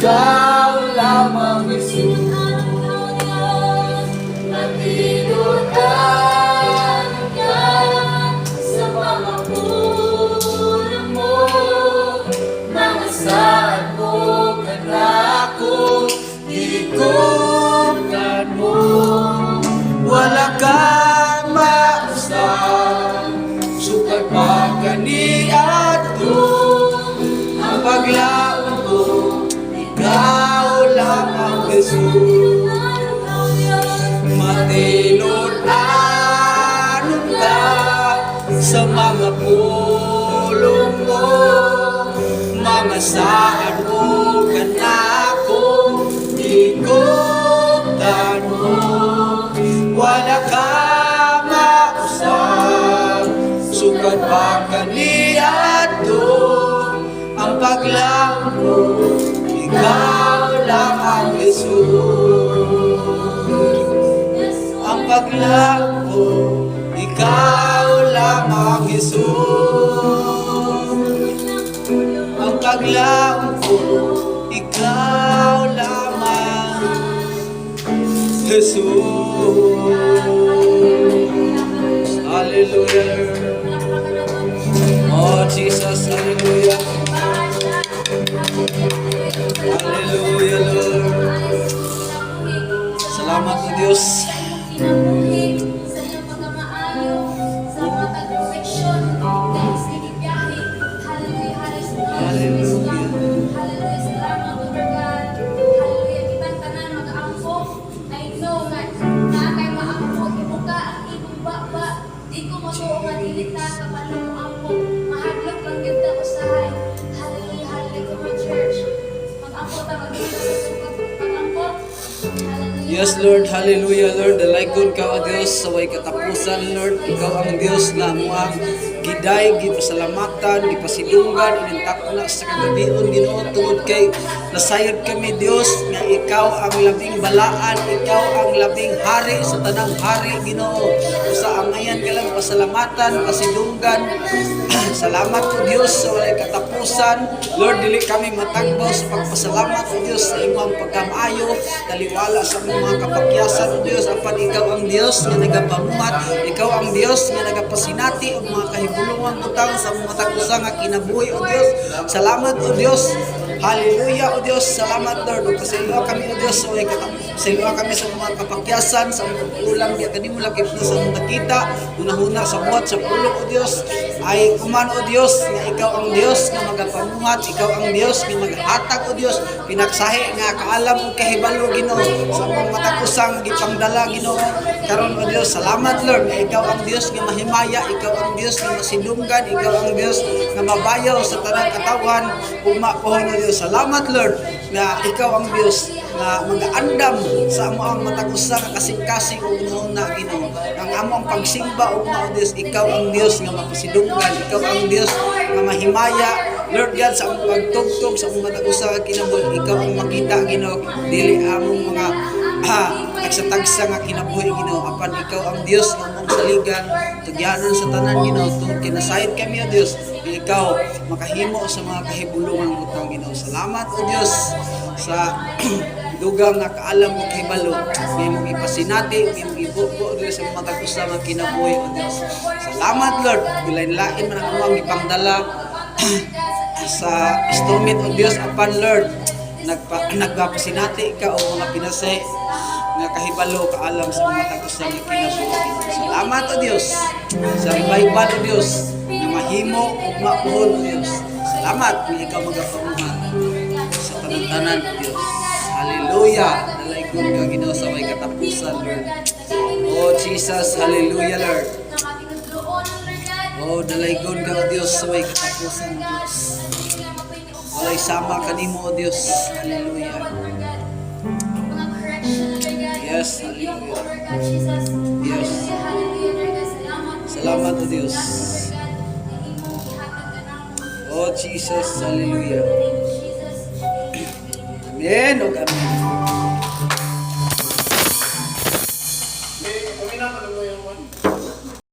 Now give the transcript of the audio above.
ikaw lamang Jesus. Matinutan ka sa mga pulong mo, mga saan mo kanako, ikutan mo. Wala kang mausap, sukat pagkaniat ko, ang paglaon ko, ikaw lamang Jesus. Matinutan ka sa mga pulong mo, mga saan mo kanako, ikutan mo. Wala ka mausap, sukat pagkaniat ko, ang paglaon ko, ikaw lamang Jesus. Ang paglaon ko, ikaw lamang Jesus. Ang paglaon ko, ikaw lamang Jesus. Hallelujah. Oh Jesus, hallelujah. Hallelujah, Lord. Salamat po Diyos. Kinabuhi sa iyong pagkamaayo, sa mga perfection, dahil sa ibiyahe. Hallelujah, hallelujah, hallelujah, salamat Lord God. Hallelujah, kitang tanan mag-aampo. I know nga, kay maampo, ibuka ang imong baba. Di ko masuo nga dilita, kapalo mo ampo. Mahadlok lang yun na usahay. Hallelujah, hallelujah, come on church. Mag-ampo ta, mag-ampo sa sukat, mag-ampo. Yes, Lord. Hallelujah, Lord. Dalaygon ka, O Diyos, sa way katapusan, Lord. Ikaw ang Diyos na muang giday, gipasalamatan, gipasilungan, inintakna sa kagabion, Ginoo, tungod kay nasayod kami, Diyos, nga ikaw ang labing balaan, ikaw ang labing hari sa tanang hari, Ginoo. Sa angayan ka lang, pasalamatan, pasilungan. Salamat po, Diyos, sa walay katapusan. Lord, dili kami matagbaw sa pagpasalamat, O Diyos, sa imong pagkamaayo, taliwala sa mga kapakyasan, O Diyos, apan ikaw ang Diyos nga nagapamuhat, ikaw ang Diyos nga nagapasinati o mga kahibulungan butang sa mga tagusa nga kinabuhi, O Diyos. Salamat, O Diyos. Hallelujah, O Diyos. Salamat, Lord. Pasaylo kami, O Diyos, sa way pasaylo kami sa mga kapakyasan, sa mga ulam, di kanimo lakip na sa mga kita, hunahuna sa buhat, sa pulo, O Diyos. Ay kuman, O Diyos, nga ikaw ang Diyos nga magapamuhat, ikaw ang Diyos nga maghatag, O Diyos, pinaksahi nga kaalam o kahibalo, Ginoo, sa mga matakusang gipangdala, Ginoo. Karon, O Diyos, salamat, Lord, nga ikaw ang Diyos nga mahimaya, ikaw ang Diyos nga masilunggan, ikaw ang Diyos nga mabayaw sa tanang katawan, umapohon, O Diyos. Salamat, Lord, nga ikaw ang Diyos nga mag-aandam sa amo ang matagusa nga kasing-kasing o una, Ginoo. Ang amo ang pagsimba o O Diyos, ikaw ang Diyos nga mapasilunggan, ikaw ang Diyos nga mahimaya, Lord God, sa among pagtugtog sa among matagusa nga kinabuhi, ikaw ang makita, Ginoo, dili among mga nagsatagsa nga kinabuhi, Ginoo, apan ikaw ang Diyos nga among saligan, tugyanan sa tanan, Ginoo, tungod kinasayod kami, O Diyos, ikaw makahimo sa mga kahibulungan butang, Ginoo. Salamat, O Diyos, sa dugang nga kaalam mo kahibalo, may mong ipasinati, may mong ibubo, O Diyos, sa mga tagusa nga kinabuhi, O Diyos. Salamat, Lord, bilain-lain man ang among ipangdala sa instrument, O Diyos, apan Lord, nagpapasinati ka o mga pinasay nga kahibalo kaalam sa mga tagusa nga kinabuhi. Salamat, O Diyos, sa revival, O Diyos, na mahimo ug mapuhon, O Diyos. Salamat kung ikaw magapamuhat sa tanan-tanan, O Diyos. Hallelujah. Dalaygon ka, Ginoo, sa may katapusan, Lord. Oh Jesus, hallelujah, Lord. Oh, dalaygon ka, O Diyos, sa may katapusan, O Diyos. Walay sama kanimo, O Diyos. Hallelujah. Yes, hallelujah. Yes. Salamat, O Diyos. Oh Jesus, hallelujah. Amen. O amen.